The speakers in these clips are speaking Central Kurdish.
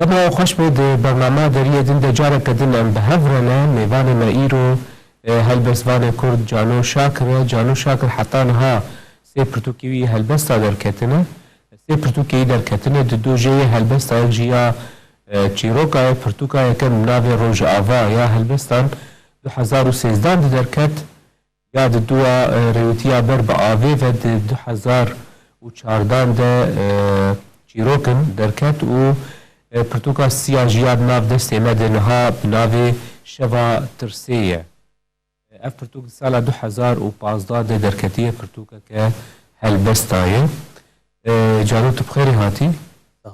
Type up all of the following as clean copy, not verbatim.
طبعا خوش بود برنامه دریه دین دجاره کدن ام بهفرنه میوان ما ایرو هلبسوان کرد جانو شاکر حتی نها سی پرتوکیوی هلبستا در کتنه سی پرتوکیوی در کتنه دو جه هلبستا جیا چیروکا پرتوکا یکم ناوی روژ آوا یا هلبستان 2013 در کت یا دو ریوتیا بر با آوی و 2014 در چیروکن در کت و پرتوکا سیا جیاد ناو دسته مدنها بناوی شوا ترسیه اف پرتوک سال 2015 در کتیه پرتوکا که هلبستایه جانو تو بخیری هاتی؟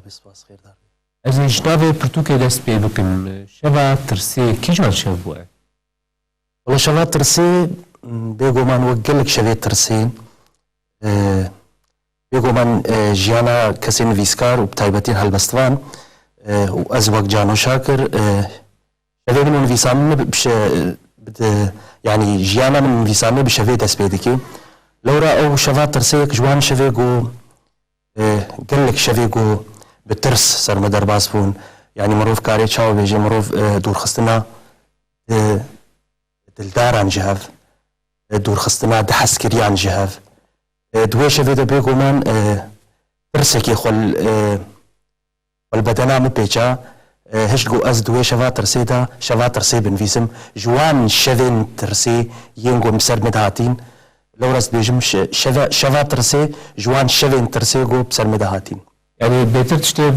بسپاس خیر دار از اجناوی پرتوکا دست پی بکن شوا ترسیه کی جان شو بوه؟ والله شوا ترسیه بيقو من وقلك شوية ترسين بيقو من جيانا كسين فيسكار وبتايبتين هالبستوان وأزوج جانو شاكر شوية من فيسامنا بش يعني جيانا من فيسامنا بشوية تسبيدكي لو رأوا شوا ترسيك جوان شوية جو قلك شوية جو بترس سر مدر باسبون يعني مروف كاري تشاو بيجي مروف دور خستنا دلداران جهاف دور خستنا دحسكريان جهاف دويشة فيدا بيقو من ترسكي خل والبدنا مبيجا هشقو از دويشة فا ترسي دا شفا ترسي بنفيسم جوان شفين ترسي ينقو مسر مدهاتين لو رس بيجم شفا ترسي جوان شفين ترسي قو بسر مدهاتين يعني بيتر تشتي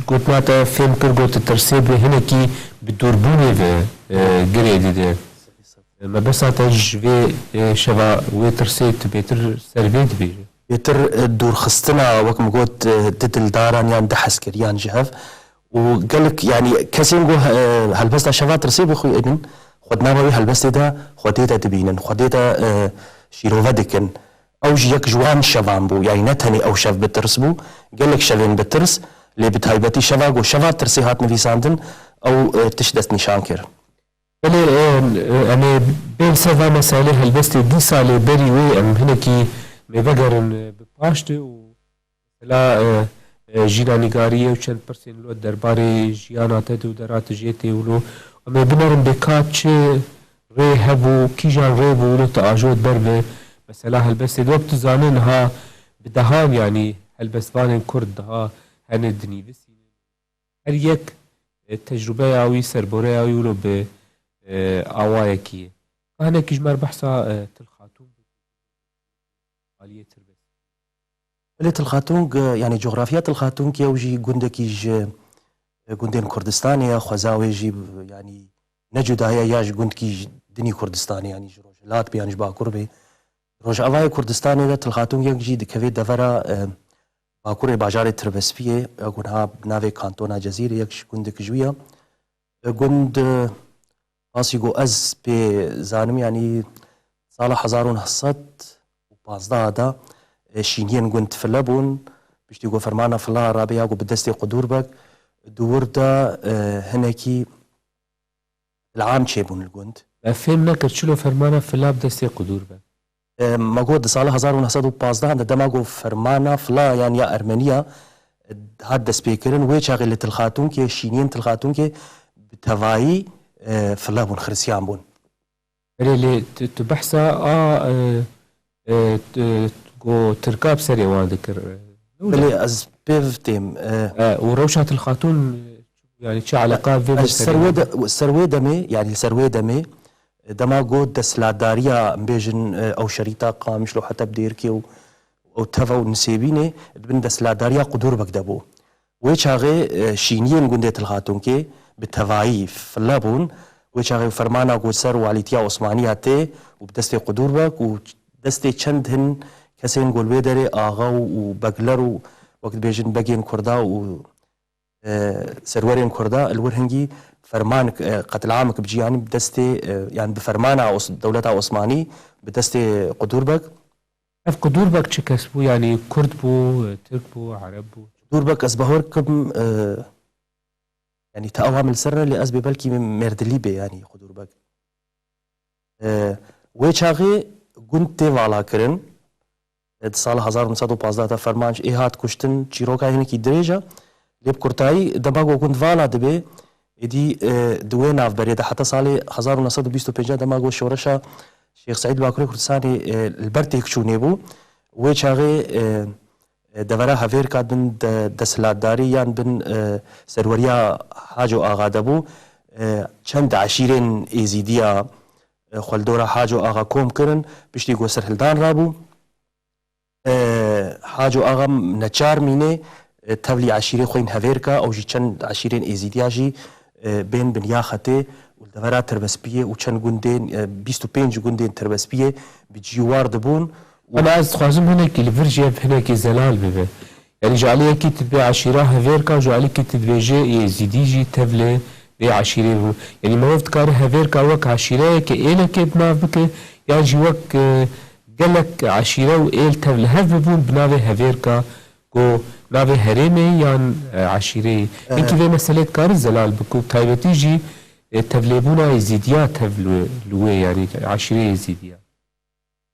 قلت ماتا فيلم كر قلت ترسي بهنكي بدوربوني في قريدي ده ما بس هتج في شبا ويترسيت بيتر سرفيت بيجي بيتر دور خستنا وكم قلت ددل داران يعني دحس كريان جهف وقالك يعني كسين جو هالبستا شبا ترسي بخوي ابن خدنا بوي هالبستا دا خديتا تبينن خديتا شيروفا دكن او جيك جوان شبان بو يعني نتني او شف بترس بو قالك شفين بترس اللي بتهيبتي شبا جو شبا ترسي هات نفيساندن او تشدس نشان كر بله أنا بين سبع مسائل هالبستي دي سالة بري وي أم هناكي مبقرن بباشته ولا جينا نيجارية وشن برسين لو درباري جيانا تدو درات جيتي ولو أما بنرن بكاتش ري هبو كيجان ري بولو تأجود بربه مثلا هالبستي دو بتزانن ها بدهام يعني هالبستوان كرد ها هن الدني بس هر يك تجربة أوي سربورة أوي ولو ب آوائكية هنا كيجمر بحثا تلخاتون آلية تربية بلي تلخاتون يعني جغرافيا تلخاتون كي وجي قندكيج قندين كردستانية خوزاوي جي يعني نجدايا ياج قندكيج دني كردستاني يعني روجلات بيانج باكور بي روج آوائي كردستاني دا تلخاتون يجي دكوي دفرا باكور باجار تربسبية قنها بناوي كانتونا جزيرة يكش قندك جوية قند آسیگو از به زانم یعنی سال 1915 دا شینین گند فلبون بشتی گو فرمانا فلا رابیا گو بدستی قدور بک دور دا هنکی العام چیبون الگند فهم نکرد چلو فرمانا فلا بدستی قدور بک ما گو سال 1915 دا ما گو فرمانا فلا یعنی یا ارمنیا هاد دست بیکرن وی چاقی تلخاتون که شینین تلخاتون که بتوایی فلا بون خرسيان بون اللي تبحثا جو تركاب سري وذكر اللي از بيفتيم وروشات الخاتون يعني شو علاقه في السرويدمي يعني السرويدمي دما جو دسلاداريا بيجن او شريطه قامش لو حتى بديركي او تفا نسيبيني بن دسلاداريا قدور بكدبو ويشاغي شينين غندت الخاتون كي بالتفاعي فلابون وشاغي فرمانا قوسر واليتيا عثمانية تي وبدستي قدور بك ودستي چندهن كسين قول بيدري آغا وبقلر وقت بيجن بقين كردا و سرورين كردا الورهنجي فرمان قتل عامك بجياني بدستي يعني بفرمانا دولة عثماني بدستي قدور بك اف قدور بك چه كسبو يعني كرد بو ترك بو عرب بو قدور بك اسبهور كم يعني تأوام السر اللي أزبي بلكي مردلي بي يعني خدور بك ويشاغي قنت والا كرن سال 1915 فرمانش إيهات كشتن چیروکا هنکی دريجا لێ کورتایی دەما گۆگوندڤاڵا دەبێ ئیدی دوێ ناوبەرێدا حتا ساڵی 1925 دەما گۆ شۆڕەشە شێخ سعید باکوڕی کوردستانی لەبەر تێکچوونێ بوو وێ چاغێ دەڤەرە هەڤێر کات بن دەسەڵاتداری یان بن سەروەریە حاج و ئاغا دەبوو چەند عەشیرێن ئێزیدیە خولدۆرە حاج و ئاغا کۆم کردن پشتی گۆسەرهەلدان رابوو حاج و ئاغا نەچار مینێ تەولی عەشیرێ خۆین هەڤێرکە ئەوژی چەند عەشیرێن ئێزیدیاژی بێن بنیا خەتێ دەڤەرە تربەسپیە و چەند گوندێن 25 گوندێن تربەسپیە بجیوار دەبوون أنا عايز خوازم هناك الفرجة هناك زلال ببه يعني جعليه كي تبع عشيرة هفيركا وجعليه كي تبع جي زيديجي تبلي بعشيرة يعني ما وفت كاره هفيركا وك عشيرة كإيلا كي بناف بك يعني جي وك قالك عشيرة وإيل تبلي هف ببون بناوي هفيركا كو ناوي هريمي يعني عشيرة إنكي في مسألة كار زلال بكو تايبتي جي تبليبونا يزيديات تبلوه يعني عشيرة يزيديات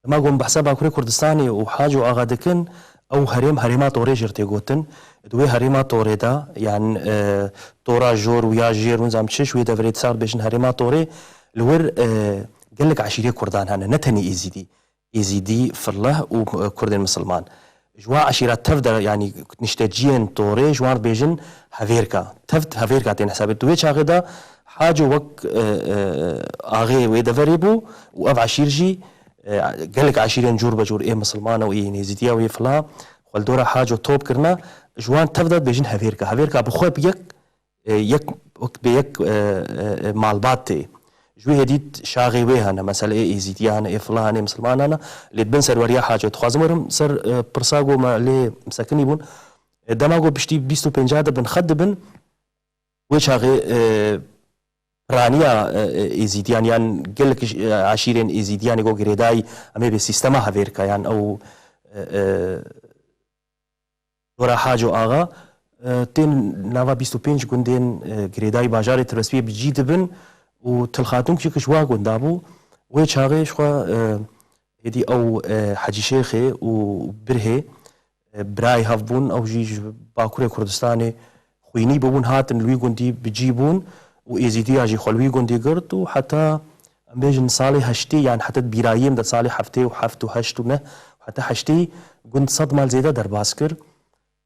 ما قوم بحساب باكوري كردستاني وحاج وآغا دكن أو هريما طوري جرتي قوتن دوي هريما طوري دا يعني طورا جور ويا جير ونزام تشش ويدا فريد صار بيشن هريما طوري الور قال لك عشيرة كردان هنا نتني إيزيدي في الله وكردين مسلمان جوا عشيرة تفدر يعني نشتجين طوري جوان بيجن هافيركا تفد هافيركا تين حسابي دوي شاغدا حاج وك آغي ويدا فريبو وأف عشيرجي قال لك عشيرين جور بجور ايه مسلمانه وايه نيزيديا وايه فلا والدورة حاجه توب كرنا جوان تفضل بيجن هافيركا بخو بيك وقت بيك معلباتي جوي هديت شاغي ويها انا مثلا ايه نيزيديا انا ايه فلا انا مسلمان انا اللي تبن سر وريا حاجه تخازمرم سر برساغو ما لي مساكني بون دماغو بشتي 25 بن خدبن وشاغي رانيا إيزيديان يعني قال لك عشيرين إيزيديان يقول جريداي أمي بسيستما هافيركا يعني أو دورا حاجو آغا تين نافا 25 جندين جريداي باجاري ترسبيه بجيد بن وتلخاتون كيكش واقون دابو ويش هاغي شخوا هدي أو حاجي شيخي وبرهي براي هافبون أو جيج باكوري كردستاني خويني ببون هاتن لوي جندي بجيبون وإيزيدي أجي خلوي جندي قرد وحتى بيجن صالي هشتي يعني حتى بيرايم ده صالي حفتي وحفت وهشتونه وحتى هشتي جند صد مال زيادة در باسكر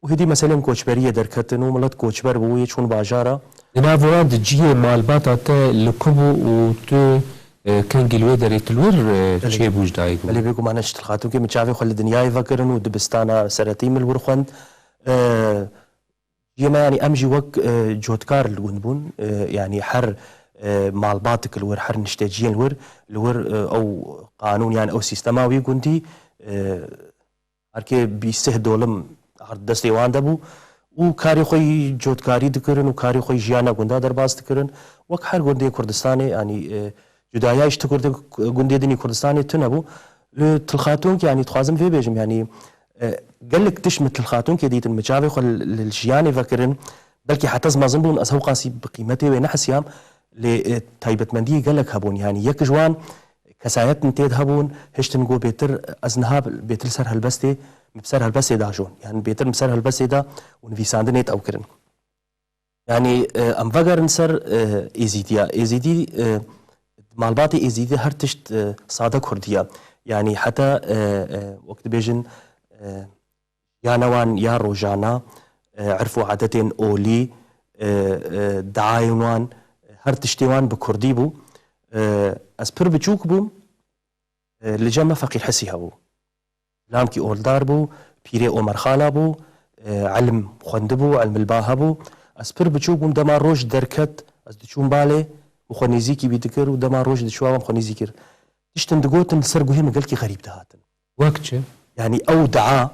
وهدي مثلا كوچبرية در كتن وملت كوچبر بوي چون باجارة نافوران دجيه مالبات تا لكبو وتو كان قلوه دري تلور چه بوج دايقو اللي بيقو معنا اشتلخاتو كي متشافي خل الدنيا يفكرن ودبستانا سرطي من الورخوند يما يعني امجي وك جوتكار الونبون يعني حر مالباتك الور حر نشتاجين الور او قانون يعني او سيستماوي كنتي هركي بيسه دولم هر دستي واندبو وكاري خوي جوتكاري دكرن وكاري خوي جيانا كندا درباس دكرن وك حر كندي كردستاني يعني جداياش تكرد كندي دني كردستاني تنبو تلخاتون يعني تخازم في بيجم يعني قال لك تشمت الخاتون كديت المجاوي خل الجياني فكرن بلكي حتى زما زنبون اسهو قاسي بقيمته وين حسيام لتايبت مندي قال لك هبون يعني يك جوان كسايت نتيد هبون هشتن جو بيتر ازنهاب بيتر سر هالبستي مبسر هالبستي دا جون يعني بيتر مبسر هالبستي دا ونفيساندنيت او كرن يعني ام فقر نسر ايزيدي مالباتي ايزيدي هر تشت صادق كردية يعني حتى وقت بيجن يا نوان يا روجانا عرفوا عادتين أولي دعايوان هر تشتيوان بكردي بو أسبر بجوك بو لجمع فقير حسيها بو لامكي أولدار بو بيري أمر خالا بو علم خندبو علم الباها بو أسبر بجوك بو دما روج دركت أز دشون بالي وخنيزيكي بيدكر ودما روج دشوا وخنيزيكر تشتن دقوتن سرقوهي مقالكي غريب دهاتن وقت يعني أو دعاء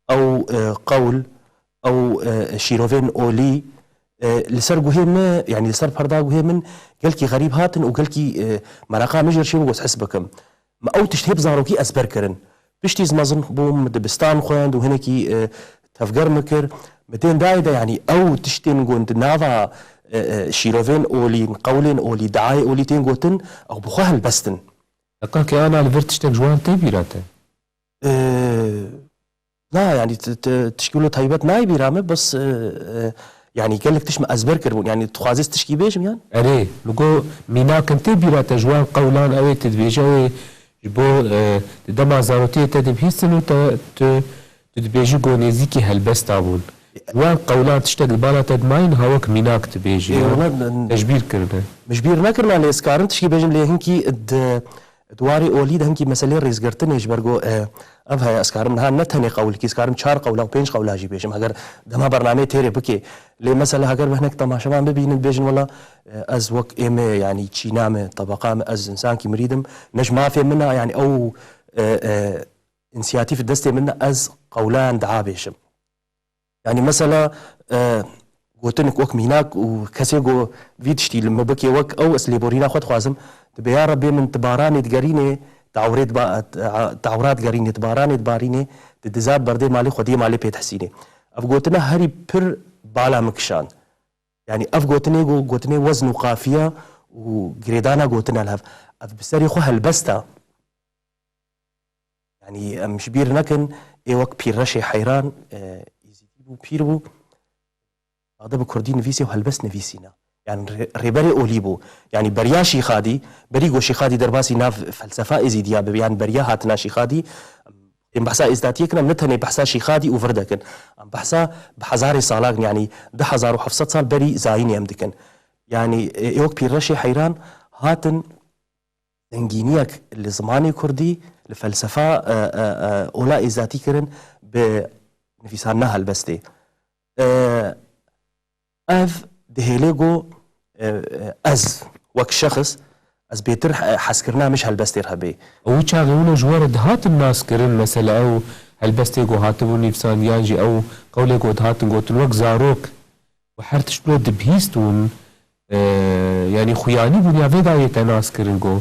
أو قول أو شيروفين أولي لسرقوهي ما يعني لسر برداقوهي من قالكي غريب هاتن وقالكي مراقا مجر شي وقوس حسبكم ما أو تشتهي بزاروكي أسبر كرن بشتي زمازن بوم دبستان خوان وهنكي تفقر مكر متين دايدا يعني أو تشتي نقول نافا شيروفين أولي قولين أولي دعاء أولي تنقوتن أو بخوها البستن لكن أنا لفرتشتك جوان تيبيراته لا يعني تشكيله تايبات ناي بيرامه بس يعني قال لك تشم ازبر كربون يعني تخازيس تشكي بيجم يعني اري لقو مينا كنت بيرا تجوان قولان اوي تدبيجا جبو دما زاروتي تدبيسن تدبيجي قو نزيكي هلبس تابون وان قولان تشتغل بالا تدماين هواك ميناك تبيجي تجبير كرنا مجبير ما كرنا لي اسكارن تشكي بيجم لي هنكي دواري اوليد هنكي مسألة ريزقرتني جبرجو اف هاي اسكارم ها نتهني قول كي اسكارم 4 قولا و5 قولا جي بيجم هاجر دما برنامج تيري بكي لي مثلا هاجر هناك تماشا ببين بيجن والله از وك ام يعني تشي نامه طبقه از انسان كي مريدم نج ما في منها يعني او انسياتيف الدستي منها از قولان دعا بيجم يعني مثلا قوتنك وك ميناك وكسي جو فيتشتي لما بكي وك او اسليبورينا خد خوازم تبي يا ربي من تباراني تقريني تعورات قريني تباراني تباريني تدزاد بردي مالي خدي مالي بيت حسيني افقوتنا هري بر بالا مكشان يعني افقوتني وزن وقافيه وقريدانا قوتنا الهف اف بسري خو هلبستا يعني مش بير نكن اي وك بير رشي حيران يزيدو بيربو هذا بكردي نفيسي وهلبس نفيسينا يعني ريبري اوليبو يعني بريا شيخادي بريغو شيخادي درباسي ناف فلسفه ازيديا يعني بريا هاتنا شيخادي ام بحثا ازداتيه كنا منتهني بحثا شيخادي وفردكن ام بحثا بحزاري صالاق يعني 10700 سال بري زايني امدكن يعني يوك بيرشي حيران هاتن زنجينيك اللي زماني كردي الفلسفه اولا ازداتي كرن بنفيسانها البستي اف دهيليغو از وك شخص از بيتر حسكرنا مش هالبستير هبي او تشاغيونا جوار دهات الناس كرن مثلا او هالبستيغو هاتبو نفسان يانجي او قوليغو دهاتن قوتن وك زاروك وحرتش بلو دبهيستون يعني خياني بنيا فيدا يتناس كرنغو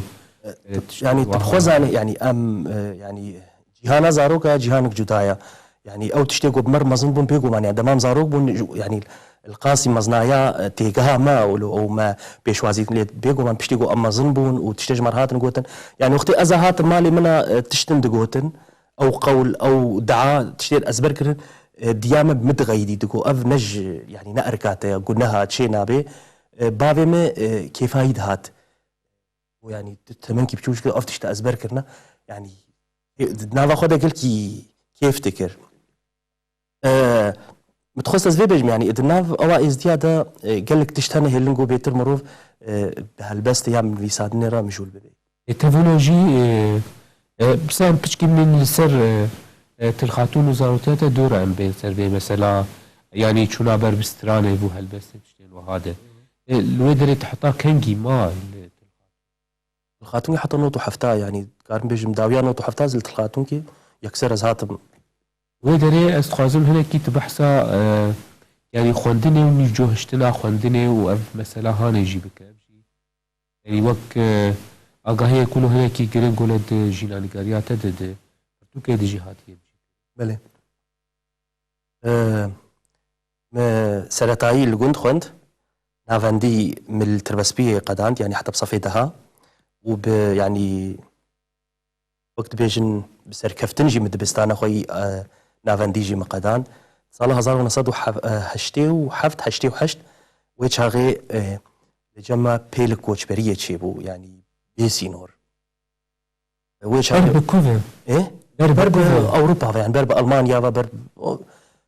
يعني تبخوزاني يعني ام يعني جهانا زاروكا جهانك جدايا يعني او تشتيغو بمر مزن بون بيغو يعني دمام زاروك بون يعني القاسي مزنايا تيجها ما او ما بيشوازي بيغو من بيشتيغو اما زنبون وتشتج مرهات نقوتن يعني وقتي ازهات مالي منا تشتن دقوتن او قول او دعاء تشتير ازبر كرن ديامه بمدغيدي دقو اف نج يعني ناركاته قلناها تشي نابي بافي ما كيفايد هات ويعني تمن كي بتشوش كده افتش ازبر كرنا يعني نافا خدها قلكي كيف تكر متخصص في بجم يعني ادناف او ازدياده قال لك تشتنه هلنجو بيتر مروف بهالبست يعمل فيسادني را مجول ببي التكنولوجي بسام بتشكي من السر تلخاتون وزارتها دور ام بين سر مثلا يعني شونا بر بسترانه بو هالبست تشتين وهذا الويدري تحطها كنجي ما الخاتون يحط نوتو حفتا يعني كان بيجم داويا نوتو حفتا زلت الخاتون كي يكسر زهاتم ويدري استخازم هنا كي تبحثا يعني خوندني ونيجو هشتنا خوندني و مثلا هان يجيبك يعني وك اگاهي كله هنا كي جرين قولد جيلاني قريات دد تو كي دي جهاتي بله ما سرطاي الجند خوند نافندي من التربسبيه قدانت يعني حتى بصفيتها وب يعني وقت بيجن بسر كفتنجي مدبستان اخوي نافنديجي مقدان صالح 1908 وحفت حشتي وحشت ويتشاغي لجمع بيل كوتشبريه تشيبو يعني بيسينور ويتشاغي برب ايه برب اوروبا يعني برب المانيا برب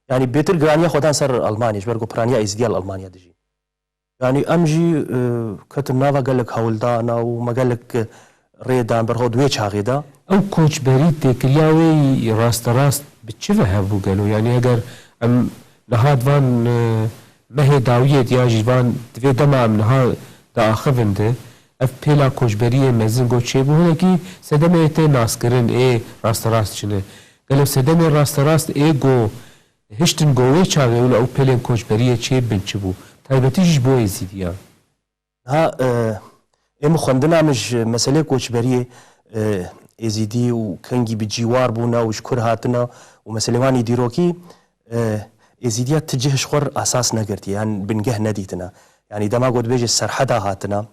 يعني بيتر جرانيا خدان سر المانيا برغو برانيا از ديال المانيا دجي يعني امجي كتم نافا قال لك هولدانا وما قال لك ريدان برهود ويتشاغي دا او كوتشبري تكلياوي راست بتشفها بو قالوا يعني اگر ام نهاد فان ما هي داويه ياجي فان تفي دما منها دا اخفنده اف بيلا كوشبريه مزن گو چه بو هنكي سدمه ته ناسكرن اي راست چنه قالوا سدمه راست اي گو هشتن گوي چاوي ولا او بيلن كوشبريه چه بنچبو تايبتيش بو يزيديا ها ام خوندنا مش مساله كوشبريه ازيدي وكنجي بجوار بونا وشكر هاتنا ومسلماني ديروكي ازيديا تجه شخور اساس نقرتي يعني بنجه نديتنا يعني دما قد بيجي السرحدا هاتنا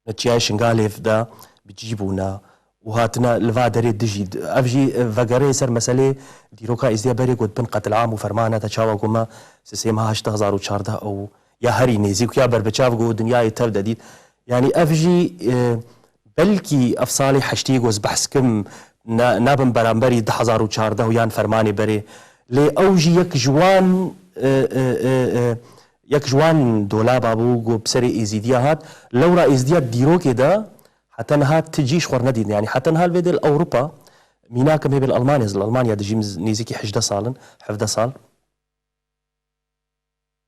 نتياي شنغاليف دا بجيبونا وهاتنا لفا دري دجي افجي فاغاري سر مساله ديروكا ازديا بري قد بن قتل عام وفرمانه تشاوا قوما سيما 8014 او يا هري نيزي يا بربچاف قو دنيا تبدا دي يعني افجي بلكي افصالي حشتي قوز بحث كم نابن برامبري 2014 ويان فرماني بري لي اوجي يك جوان دولاب ابو قو بسري ازيديا هات لورا ازديا ديروكي دا حتى انها تجيش خور ندين يعني حتى انها الفيدل اوروبا ميناكم هي بالالمانيا الالمانيا دجي نيزيكي 11 صال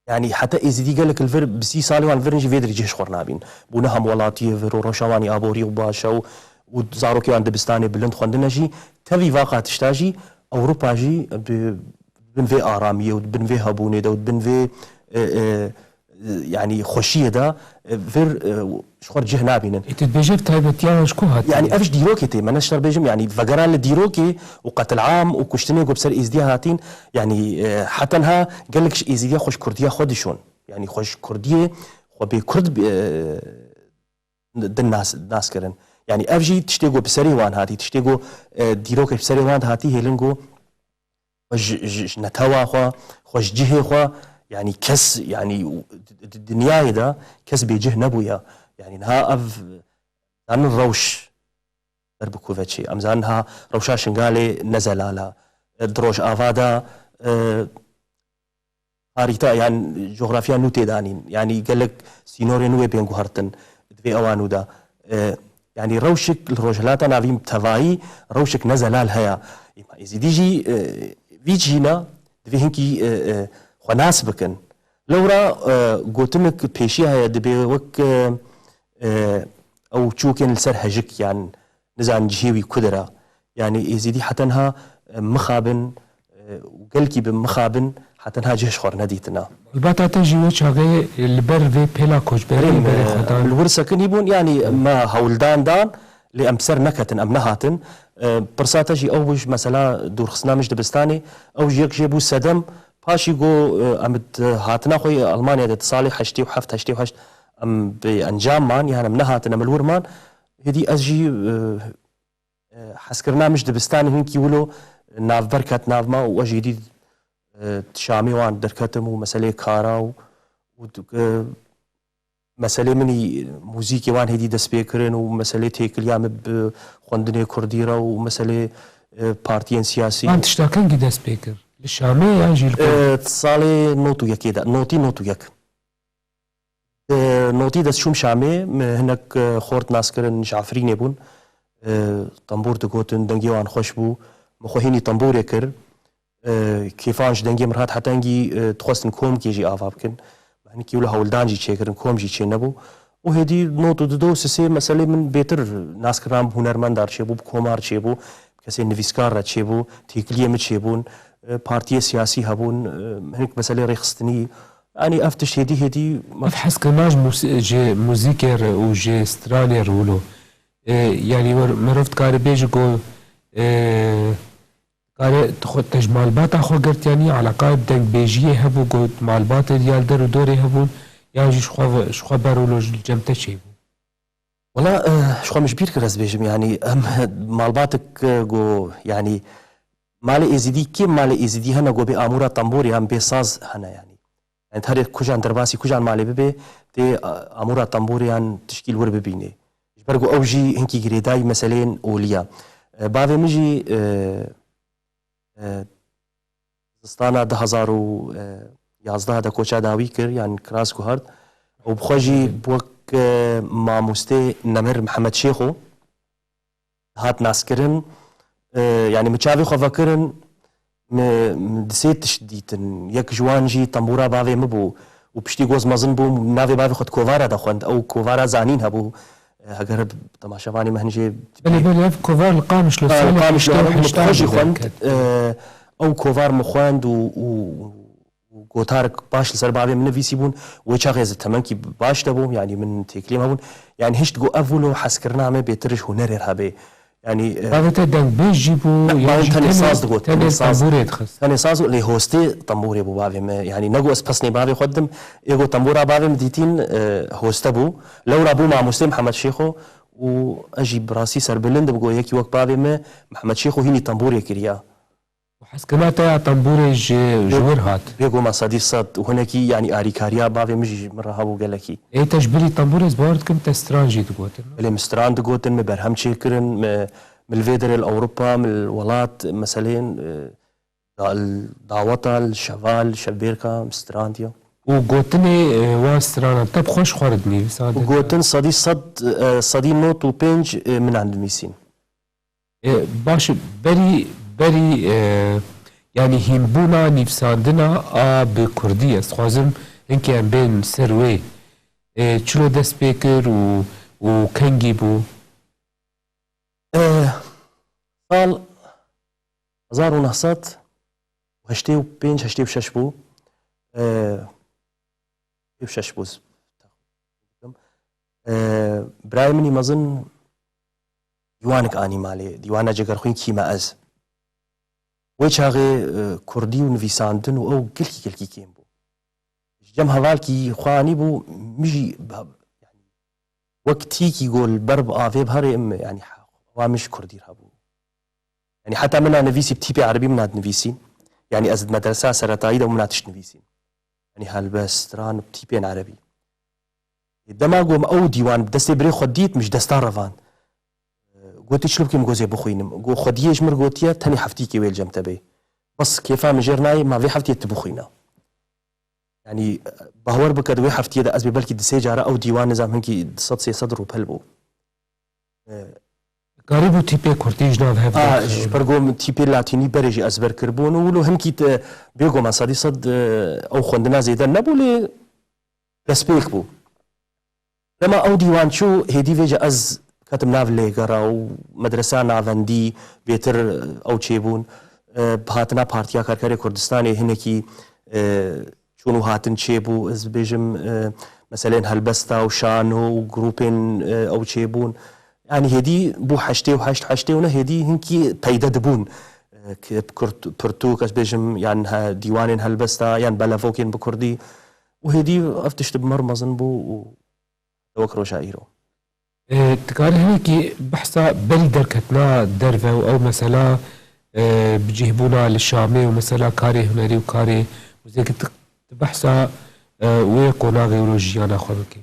يعني حتى ازيدي قال لك الفير بسي صالي وان فيرنجي فيدري جيش خور نابين بونهم ولاتي فيرو روشواني ابوري وباشا وزاروكي عند بستاني بلند خوندنا جي تفي واقع تشتاجي اوروبا جي بن في اراميه وبن في هابوني دا وبن في يعني خوشيه دا فير شخور جه نابينن تتبجيب تايبتيان شكو هات يعني افش ديروكي تي مناش تربيجم يعني فقران الديروكي وقتل عام وكشتني وبسر ازديا هاتين يعني حتى انها قال لك ازديا خوش كرديه خودشون يعني خوش كرديه وبي كرد الناس كرن يعني افجي تشتيقو بسري وان هاتي تشتيقو ديروكي بسري وان هاتي هيلنجو خوش نتوا خو خوش جهه خو يعني كس يعني الدنيا ده كس بيجه نبويا يعني نها اف زان الروش درب كوفاتشي ام زانها روشا شنغالي نزل على دروش افادا خاريتا يعني جغرافيا نوتي دانين يعني قال لك سينوري نوي بين هرتن في اوانو دا يعني روشك الرجلات انا فيم تفاي روشك نزل الهيا اذا ديجي فيجينا في هنكي خناس بكن لورا قوتنك بيشي هيا دبي وك او تشوكن لسر هجك يعني نزان جهيوي كدرة يعني إذا حتى انها مخابن وقلكي بمخابن حتى انها جهش خور نديتنا الباتاتا جيوه شاقه البر في بيلا كوش برين بري خدان الورسة كن يبون يعني ما هولدان دان لأمسر نكتن أم نهاتن برساتا جي أوج مثلا دور خصنامش دبستاني أوج يك جيبو سدم باشي قو أمد هاتنا خوي ألمانيا دت صالح حشتي وحفت حشتي وحشت أم بأنجام مان يعني من نهاتن أم الورمان هدي أزجي حسكرنا مش دبستاني هنكي ولو ناف بركت ناف ما وأجي دي تشامي وان دركتم ومسألة كارا مسألة مني موسيقى وان هدي دس بيكرن ومسألة تيكليام بخوندني كرديرة ومسألة بارتيين سياسي وان تشتاكن جي دس بيكر الشامي يعني جيل تصالي نوتو يك كده نوتو يك نوتي دس شوم شامي هناك خورت ناسكرن جعفرين يبون طنبور دقوتن دنجي وان خوش بو مخوهيني طنبور يكر كيفانش دنجي مرهات حتى انجي تخوستن كوم كيجي آفا بكن هنكي ولا هولدان جي تشيكرن كوم جي تشينبو وهدي نوتو دو سسي مسألة من بيتر ناس كرام هنرمندار تشيبو بكومار تشيبو كسي نفيسكار تشيبو تيكليم تشيبون بارتي سياسي هبون هنك مسألة ريخستني يعني افتش هدي حس كناج موزيكر وجي استرالير ولو يعني مرفت كاري بيجي قول كاري تخد تجمال باتا خو قرت يعني على قائد دنگ بيجيه هبو قول مال باتا ديال در ودوري هبون يعني شخوا برولو جمتا شيبو والله شخوا مش بير كرز بيجم يعني مال باتك قو يعني مالي ازيدي كيم مالي ازيدي هنا قو بي امورا طنبوري هم بيساز هنا يعني هر كوجان درباسي كوجان مالي ببي تي امورا طنبوري هن تشكيل ور ببيني برقو اوجي هنكي جريداي مسالين اوليا بعد مجي زستانا 2011 دا كوچا داوي كر يعني كراس كوهرد وبخوجي بوك ماموستي نمر محمد شيخو هات ناسكرن يعني متشافي خو فكرن دسيت تشديتن يك جوانجي طنبورا بافي مبو وبشتي جوز مازن بو نافي بافي خد كوفارا دخوند او كوفارا زانين هبو هقرب تماشافاني مهنجي بلي كوفار القامش لو القامش لو خوند او كوفار مخواند وقوتارك باش لسر بافي من فيسيبون ويشاغيز التمنكي باش تبو يعني من تكليم هبون يعني هشت جو افولو حسكرنا ما بيترش هنرير هبي يعني بعد تدن بيجيبو يعني تاني ساز دغوت تاني طنبوري تخص تاني ساز اللي هوستي طنبوري ابو بافي يعني نقو اسبسني بافي خدم ايغو طنبورا بافي مديتين هوستبو لو رابو مع مسلم محمد شيخو و اجي براسي سربلند بقول يكي وقت بابي ما محمد شيخ وهيني طنبور كريا وحسكناتا طنبوري جور هات بيقو ما صدي صد وهناكي يعني اريكاريا بابي مجي مره هابو قالكي اي تجبري طنبوري زبارت كنت استرانجي تقوتن اللي مستران تقوتن مبرهم شيكرن من الفيدر الاوروبا من الولات مثلا دعوتا الشفال شبيركا مسترانديا وقوتني واسترانا طب خوش خوردني وقوتن صدي صدي نوت وبينج من عند الميسين باش بري يعني هيمبونا نفساندنا بكردية سخوازم انكي ام بين سروي چلو دست بيكر و كنجي بو سال 1985 86 بو بشش بوز براي مني مظن ديوانك اني مالي ديوانا جگر خوين كيما از ويشاغي كردي ونفيساندن او كلكي كيم بو جم هوالكي خواني بو مجي يعني وقتي كي يقول برب افي بهري يعني وامش كردي هابو يعني حتى منا نفيسي بتيبي عربي منا نفيسي يعني از مدرسه سرطايده ومنا تش نفيسي يعني هالبس تران بتيبين عربي دما قوم او ديوان بدستي بري خديت مش دستان رفان قلت شلو بكي مغوزي بخوينم قو خديش مر قوتيا تاني حفتيكي ويل جمتبي بس كيفا مجرناي ما في حفتي تبخوينا يعني بهور بكد وي حفتي دا ازبي بلكي دسي جاره او ديوان نظام هنكي صد سي صدر وبلبو قريبو تيبي كورتيج ناف هف برقوم تيبي لاتيني بريجي ازبر كربون ولو هنكي بيقو ما صدي صد او خندنا زيدان نبو لي رسبيك بو لما او ديوان شو هيدي فيجا از كاتم ناف ليغرا او مدرسه نافندي بيتر او تشيبون بهاتنا بارتيا كركري كردستاني هنكي شنو هاتن تشيبو از بيجم مثلا هلبستا وشانو وجروبين او تشيبون يعني هدي بو حشتي وحشتي ونا هدي هنكي بيدا دبون برتو كاش بيجم يعني ديوانين هلبستا يعني بلافوكين بكردي وهدي افتشت بمرمزن بو وكرو شايرو تقاري هنكي بحثا بل دركتنا درفه او مثلا بجيبونا للشامي ومثلا كاري هنري وكاري وزيك بحثا ويقونا غيرو جيانا خوبكي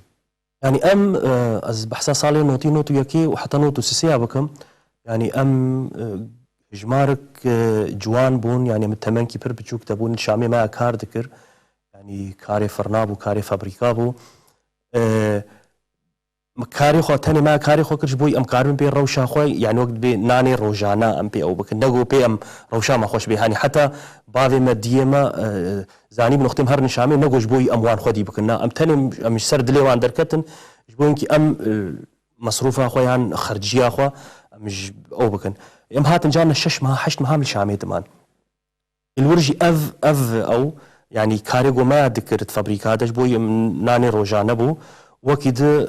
يعني از بحثا صالي نوتو يكي وحتى نوتو سيسيا بكم يعني جمارك جوان بون يعني من تمن كي بچوك تبون شامي ما كار ذكر يعني كاري فرناب وكاري فابريكابو كاري خو تاني ما كاري خو كرج بوي ام كارم بي روشا خو يعني وقت بي ناني روجانا ام بي او بك نغو بي ام روشا ما خوش بي يعني حتى بعض مديما زاني بنختم هر نشامي نغوش بوي ام وان خدي بكنا ام تاني مش سرد لي وان دركتن بوينكي ام مصروفه خو يعني خرجيه خو مش او بكن ام هاتن جانا شش ما حشت مهام الشامي تمان الورجي اف او يعني كاري ما ذكرت فابريكاتش بوي ناني روجانا بو وكيد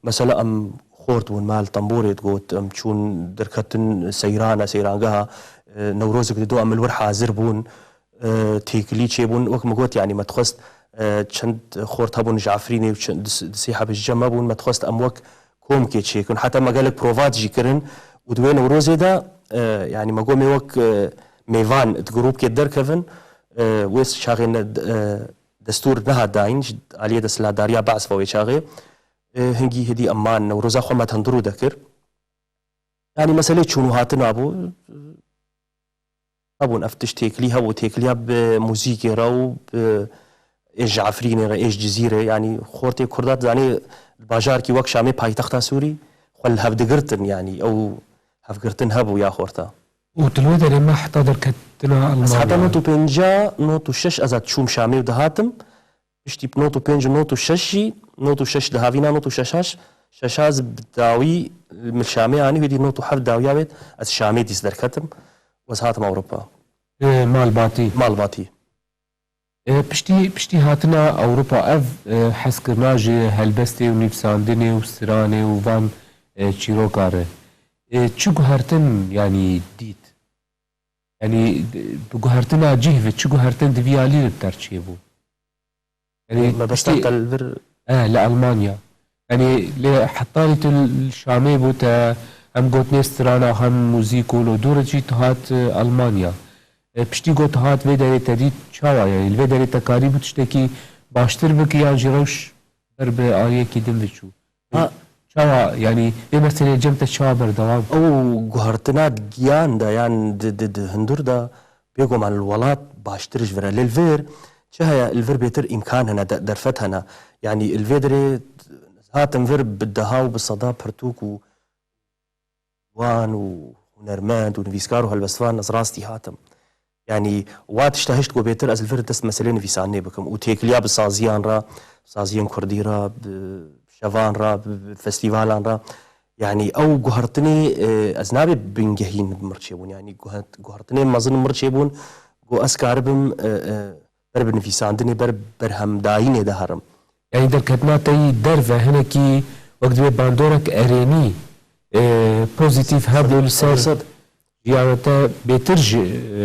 مثلا ام خورت مال طنبوري تقوت ام تشون دركتن سيرانقها نوروزك دو ام الور حاضر بون تيكلي تشيبون وك مقوت يعني ما تخست چند خورت هبون جعفريني دسيحه بالجمع بون ما تخست ام وك كوم كي تشيكون حتى ما قالك بروفات جي كرن ودوين نوروزي دا يعني ما قومي وك ميفان تجروب كي دركفن ويس شاغين دستور نها داين عليه دسلا داريا بعث فوي شاغي هنجي هدي امان وروزا خو ما تندرو ذكر يعني مساله شنو هاتنا ابون افتش تيكليها وتيكليها بموسيقى راو ايش عفريني ايش جزيره يعني خورتي كردات يعني الباجار كي وك شامي بايتخت سوري خل هفدقرتن يعني او هفقرتن هبو يا خورتا وتلوذر ما حتى دركتنا المانيا حتى نوتو بينجا نوتو شش ازات شوم شامي ودهاتم اشتي نوتو بينج نوتو ششي نوتو شش دهافينا نوتو ششاز بداوي من شامي يعني هدي نوتو حف داويا بيت از شامي ديس دركتم وزهاتم اوروبا مال باتي پشتی هاتنا اوروبا اف حس کرنا جه هلبستی و نیفساندنی و سرانه و وان چیروکاره چو گوهرتن يعني ديت يعني بجوهرتنا جهفت چو گوهرتن دفيالي الترشيبو يعني ما بستقل لألمانيا يعني حطاني الشامي بوتا هم گوتنی استرانا هم موزیکو لو دور جی تهات ألمانيا پشتی گوت هات وی داری تدید چاوا يعني الوی داری تکاری بود شتکی باشتر بکی یا جروش بر به آریه کی دم بچو چاوا يعني مثلا جمت چاوا بردوام او گوهرتنا گیان دا يعني د هندور دا بيقوم عن الولات باشترش فرا للفير شهيا الفير بيتر امكان هنا درفت هنا يعني الفيدري هاتم فير بالدها وبالصدا برتوك وان ونرماند ونفيسكار وهالبسفان نزراستي هاتم يعني وات اشتهشت جو بيتر از الفير دست مسألة نفيساني بكم وتيكليا بسازيان را سازيان كردي را بشافان را بفستيفالان را يعني او جوهرتني ازنابي بنجهين بمرشيبون يعني جوهرتني مازن مرشيبون جو اسكاربم برب نفيساندني برهم دايني دهرم يعني در كتنا تي درفه هنا كي وقت باندورك اريني بوزيتيف هابو لسر يعني تا بيترج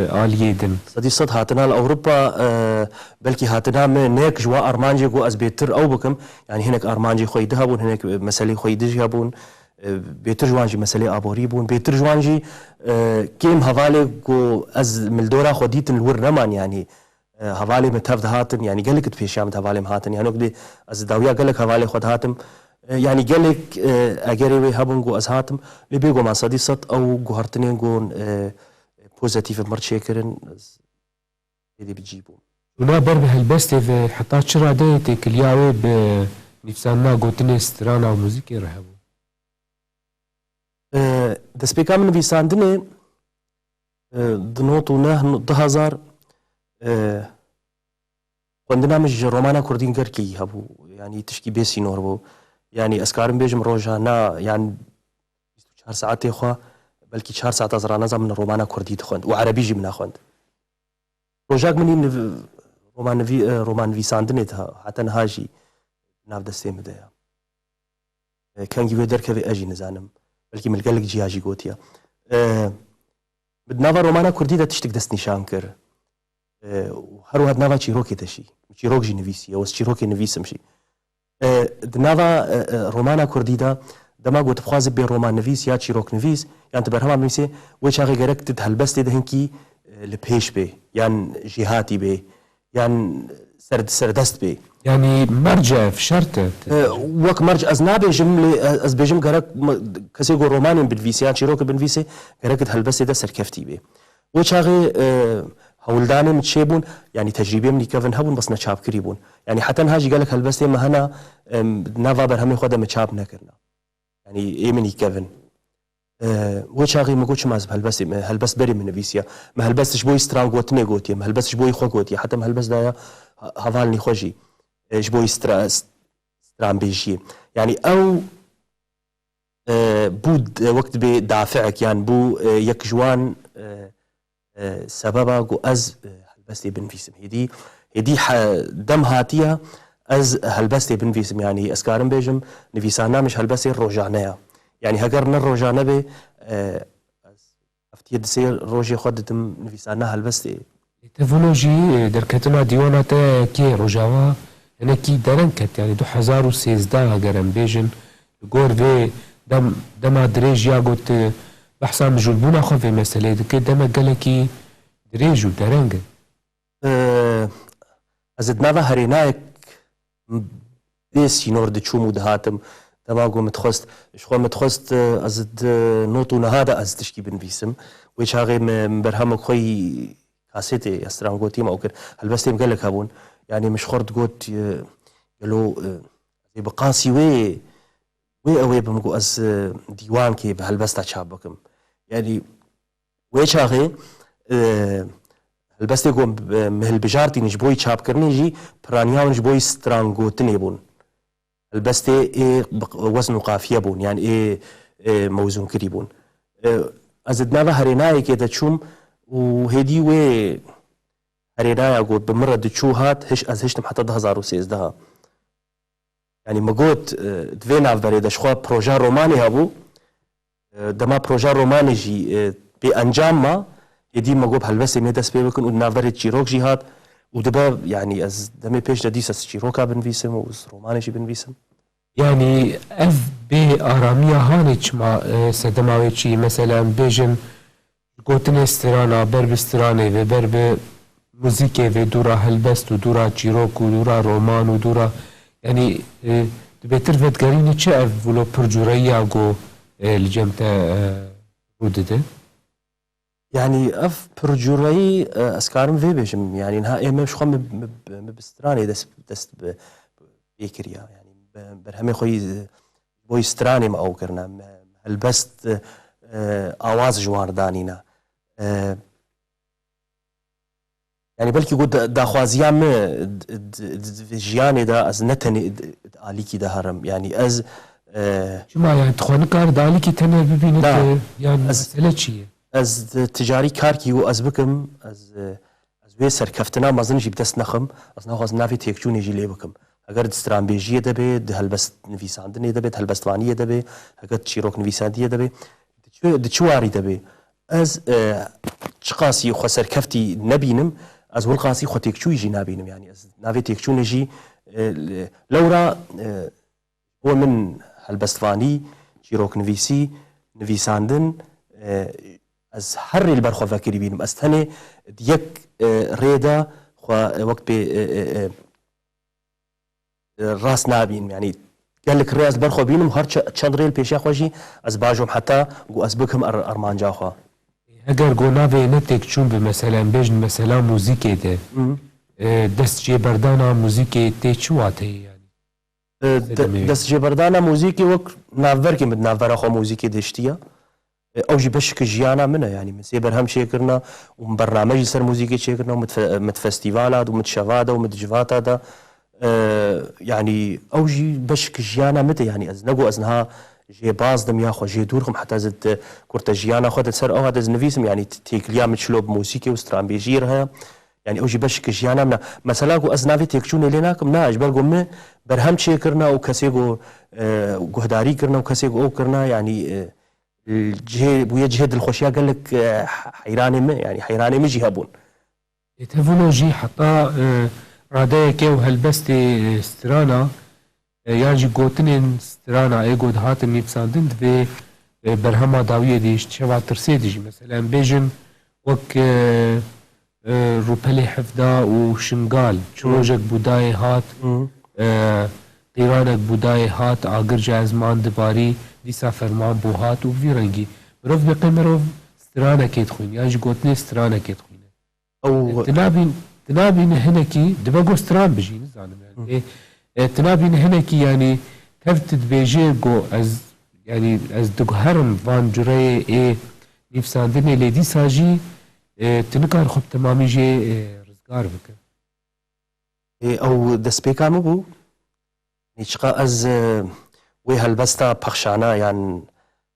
عالية دم صدي صد هاتنا لأوروبا بلكي هاتنا من هناك جوا أرمانجي جو أز بيتر أو بكم يعني هناك أرمانجي خوي دهبون هناك مسألة خوي دجابون بيتر جوانجي مسألة أبوريبون بيتر جوانجي كيم هفالي جو أز ملدورا خوديت الور نمان يعني هفالي متفد هاتن يعني قالك تفيشام هفالي هاتن يعني وقت أز داويا قالك هفالي خود هاتم يعني قالك أجري هبون جو أز هاتم اللي بيجو مع صدي صد أو جو هرتنين جون بوزيتيف مرشيكرن اللي بيجيبون ونا بربه هالبستي حتى شرا دايتي كلياوي بنفسنا قوتني استرانا وموسيقى رهبو دست بيكا من بيساندني دنوتو نه 2000 عندنا مش رومانا كردين كركي هبو يعني تشكي بيسي نور بو يعني اسكارم بيجم روجانا يعني 24 ساعات اخوا بلكي 4 ساعات ازرانا زمن رومانا كردي تخوند وعربي جي من اخوند روجاك مني رومان في ساندني حتى نهاجي ناف دستي مدايا كان جي درك في اجي نزانم بلكي من قالك جياجي قوتيا بدنافا رومانا كردي دا تشتك دست نشان كر وهر واحد نافا تشيروكي تشي تشيروكي نفيسي او تشيروكي نفيسم شي دنافا رومانا كردي دا دما قلت بخواز بين رومان نفيس يا تشيروك نفيس يعني تبرهما ميسي ويش هاغي غيرك تتهلبس دي دهنكي لبيش بي يعني جهاتي بي يعني سردست بي يعني مرجع في شرطة وك مرجع أزنابي جملة أز بيجم غيرك كسي جو روماني بالفيسي يعني تشيروك بالفيسي غيرك تهلبس ده سركفتي بي ويش هاغي هولداني متشيبون يعني تجربة من كيفن هبون بس نشاب كريبون يعني حتى هاجي قالك هلبستي ما هنا نافا برهمي خدا متشاب نكرنا يعني ايه من كيفن وشاغي ما قلتش مازب هلبس بري من فيسيا ما هلبسش بوي ستران قوتني قوتي ما هلبسش بوي خو قوتي حتى ما هلبس دايا هفالني خوجي ايش بوي ستران بيجي يعني او بود وقت بدافعك يعني بو يك جوان سببا قو از هلبستي بنفيسم هدي دم هاتيها از هلبستي بنفيسم يعني اسكارم بيجم نفيسانا مش هلبستي روجانيا يعني هجرنا الروجانه به افتيد سير روجي خدتم نفيسانا هلبستي تفولوجي دركتنا ديواناتا كي روجاوا انا كي درنكت يعني 2013 هجرم بيجن غور في دم دريج يا قلت بحسام جلبونا خو في مسألة كي دم قالكي دريج ودرنج ازدنا هريناك ديس ينور دشوم ودهاتم تماغو متخست شخو متخست ازد نوتو نهادا از تشكي بنفيسم ويش هاغي مبرهمك خوي كاسيتي استران قوتي ما اوكر هلبستي مقالك هابون يعني مش خورد قوت قالو بقاسي وي اوي بمقو از ديوان كي بهلبستا شابكم يعني ويش هاغي هلبستي قوم مهل بجارتي نجبوي شاب كرني جي برانياو نجبوي ستران قوتني بون البستي ايه وزن وقافيه بون يعني ايه موزون كريبون ازدنا هريناي كده تشوم وهدي وي هريناي اقول بمره دتشو هات هش از هشتم حتى 2013 يعني مقوت دفينا بريد شخوا بروجا روماني هابو دما بروجا روماني جي بانجام ما يدي مقوب هلبسي ميدس بيكون ونافري تشيروك جهات ودبا يعني از دمي بيش ديس تشيروكا بنفيسم وز روماني جي بنفيسم يعني اف بي آرامية هانيك ما سدماويتشي مثلا بيجن قوتن استرانا برب استراني وبرب موزيكي ودورا هلبست ودورا تشيروك ودورا رومان ودورا يعني بيتر فتقريني چه اف ولو برجوريا قو الجمتا ودده يعني اف برجوري اسكارم في بيجم يعني انها ايما شخو مبستراني دست بيكريا يعني برهمي خوي بوي ستراني ما او كرنا هلبست آواز جوار دانينا يعني بلكي قد داخوازيام جياني دا از نتني آليكي دا هرم يعني از شما يعني تخوان كار داليكي تنه ببينت يعني مسألة چية از تجاري كاركي و از بكم از وي سركفتنا مازن جي بدست نخم از نخواز نافي تيكچوني جي لي بكم اگر دسترانبيجية دبي هلبست نفيساندني دبي هلبستوانية دبي اگر تشيروك نفيساندية دبي دچواري دبي از چقاسي خو سركفتي نبينم از والقاسي خو تيكچوي جي نابينم يعني از نافي تيكچوني جي لورا هو من هلبستواني تشيروك نفيسي نفيساندن از هر البرخو فاكري بينم از تاني ديك ريدا خو وقت بي راس نابين يعني قال لك رياض برخو بينم هر چند ريل پیشا خوشي از باجوم حتى از بكم ارمان جاخوا اگر گوناوی نتیک چون به مثلا بجن مثلا موزیکی ده دست جبردانا موزیکی تی چواته يعني دست جبردانا موزيكي وك نافركي مد نافر اخو موزيكي دشتيا او جي بشك جيانا منه يعني من سيبر هم شيكرنا وبرنامج سر موزيكي شيكرنا ومت فستيفالات ومت شفادا ومت جفاتا دا يعني او جي بشك جيانا متى يعني از نقو ازنها جي باز دم ياخو جي دوركم حتى زد كورتا جيانا خدت سر او هذا نفيسم يعني تيكليا متشلوب موسيقى وسترامبيجيرها يعني او جي بشك جيانا منا مثلا كو ازنافي تيكشوني ليناكم نا اجبر قوم برهم شي كرنا او كسيغو قهداري كرنا وكسيغو او كرنا يعني الجهه بويا جهد الخوشيه قال لك حيراني يعني حيراني مجي هبون تكنولوجي حتى رادايا كيو هلبستي استرانا يعني قوتنين استرانا اي قد هاتن نيبساندند في برهما داوية ديش شبع ترسيدجي مثلا بيجن وك روبالي حفظا وشنقال شروجك بوداي هات قيرانك بوداي هات آگر جازمان دباري ديسا فرمان بو هات وفي رنگي مروف بقي مروف استرانا كيت خوين يعني قوتنين استرانا كيت خوين او تنابين هنكي دبقو استران بجي نزانم يعني تنابين هنكي يعني تفتد بيجي جو از يعني از دقهرم فان جري اي نفساندني لدي ساجي تنكار خب تمامي جي رزقار بك او دسبيكا مبو نيشقا از وي هلبستا بخشانا يعني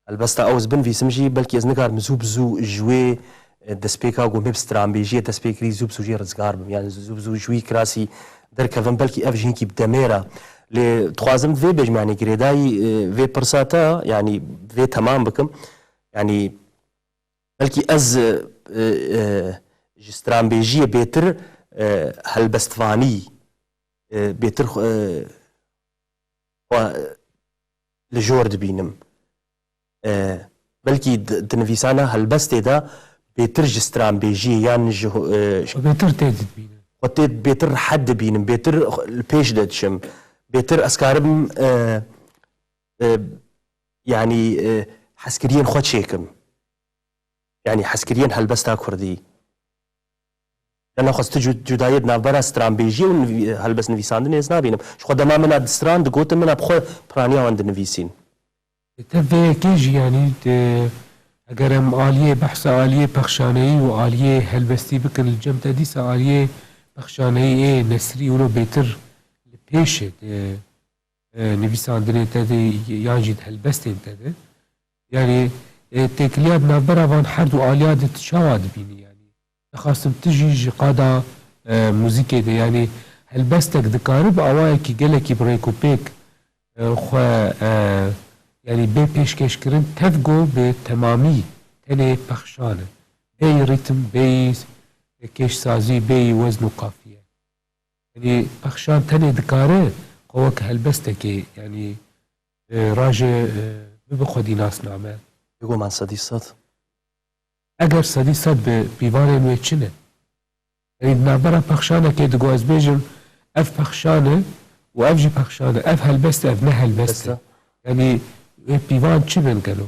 هلبستا اوز بن في سمجي بلكي از نكار مزوب زو جوي دسبيكا جو مبستران بيجي دسبيكري زوب سوجي رزقار بم يعني زوب زو جوي كراسي دركفن بلكي اف جينكي بدميرة لي تخوازم في بيج يعني كريداي في برساتا يعني في تمام بكم يعني بلكي از جستران بيجي بيتر هلبستفاني بيتر لجورد بينم بلكي دنفيسانا هلبستي دا بيتر جستران بيجي يعني بيتر تيدد بينم وتيت بيتر حد بينم بيتر البيش دتشم بيتر اسكارم يعني حسكريين خود شيكم يعني حسكريين هلبستا كردي لأنه خاص جداية نافبرا ستران بيجي وهلبس نفيساندن يزنا بينم شو خد ما من ستران دقوت من أبخو برانيا عند نفيسين تبي كيجي يعني اگرم آلیه بحث آلیه پخشانه‌ای و آلیه هلبستی بکن الجمع دیسا آلیه پخشانه‌ای نسری ولو بهتر پیشه نویساندنی تده یا جد هلبستین تده يعني تكليا بنابرا وان حد وآليات تشاواد بيني يعني خاصم تجي قادا موزيكي ده يعني هلبستك دكارب اوايكي قلكي بريكو بيك خو يعني بي بيشكش كرن تفقو بتمامي تاني بخشانه بي ريتم بي كيش سازي بي وزن وقافية يعني بخشان تاني دكاره قوك هلبستك يعني راجع بخودی ناس نامه بگو من صدی صد اگر صدی صد به بیوان نوی چنه یعنی نابرا پخشانه که دگو از بیجم اف پخشانه و اف جی پخشانه اف هلبسته اف نه هلبسته يعني بيفان تشيبن قالوا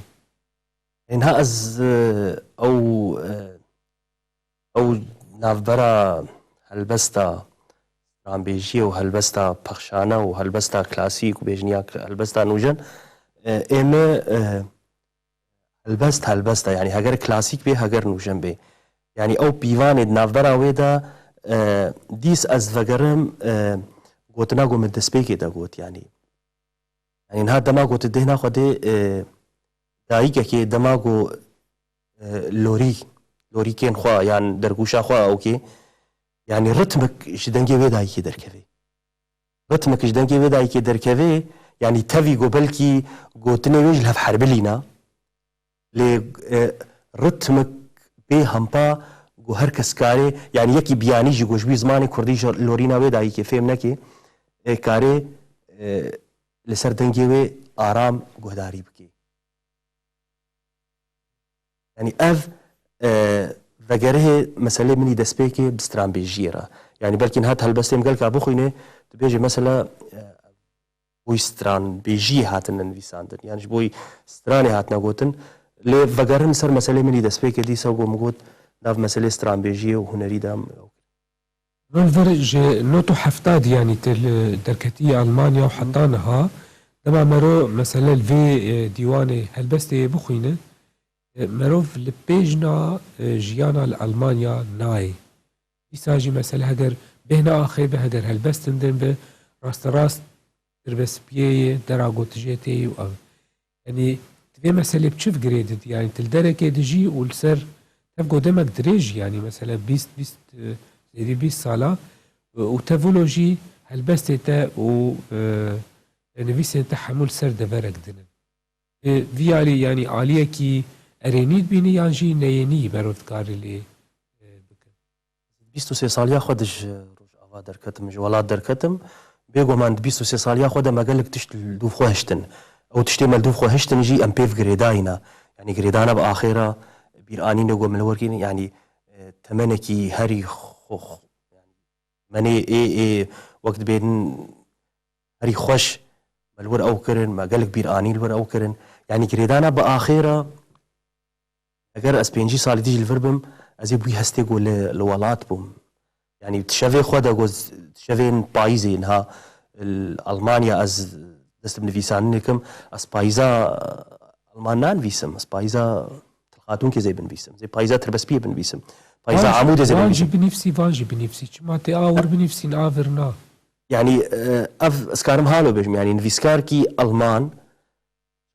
إنها از او نافبرا هلبستا رامبيجي و هلبستا پخشانه و هلبستا كلاسيك و بيجنيا هلبستا نوجن اما هلبستا يعني هگر كلاسيك بي هگر نوجن بي يعني او بيوان نافبرا ويدا ديس از وگرم گوتنا گو من دسبيكي دا گوت يعني انها دماغو تدهنا خودي دايكا كي دماغو لوري كين خوا يعني درگوشا خوا او كي يعني رتمك جدنگي ويدايكي دركوي رتمك جدنگي ويدايكي دركوي يعني تفي گو بلكي گوتني وجه في حربلينا لي رتمك بي همبا گو هر کس کاری يعني يكي بياني جي گوش بي زماني كردي لورينا ويدايكي فهم نكي كاري لسر دنگی آرام گهداری بکی يعني اف وگره مسئله منی دست بکی بستران بیجی را يعني بلکن هات هلبسته مگل که بخوینه تبیجی مثلا بوی ستران بیجی هاتن نویساندن يعني بوی سترانی هاتنا گوتن لی وگره سر مسئله منی دست بکی دیسا گو مگوت ناف مسئله ستران بیجی و هنری دام نظرج نوتو حفتاد يعني دركتية ألمانيا وحطانها دما مرو مثلا الفي ديواني هلبستي بخوينة مرو في البيجنا جيانا ألمانيا ناي يساجي مثلا هدر بهنا آخي بهدر هلبستن دن به راست تربس بيه دراغو تجيتي يعني تبي مثلا بتشوف جريدد يعني تلدرك دجي والسر تبقى دمك دريج يعني مثلا 20 سالا وتفولوجي هلبستي تا و نویسین تحمل سر دورک دنن ویالی يعني عالیه کی ارینید بینی یا جی نیینی برودکاری لی بکن 23 سالیا خودش روش آوا درکتم جوالات درکتم بيجو من 23 سالیا خود ما قالك تشت دوف خو هشتن او تشتي مال دوف خو هشتن جي ام بيف جريداينا يعني جريدانا باخره بيراني نقول من الوركين يعني تمنكي هري خو يعني مني اي وقت بين هري خوش الور او كرن ما قالك بيراني الور او كرن يعني جريدانا باخره اگر اسبينجي سال ديج الفربم ازي بوي هستي قول الولات بوم يعني تشافي خدا جوز تشافين بايزي انها المانيا از دست بنفيسانكم اس بايزا المان فيسم اس بايزا تلقاتون كي زي بنفيسم زي بايزا تربس بي بنفيسم بايزا عمود زي بنفيسم واجي بنفسي ما تاور بنفسي نافرنا يعني اف اسكارم هالو بجم يعني نفيسكار كي المان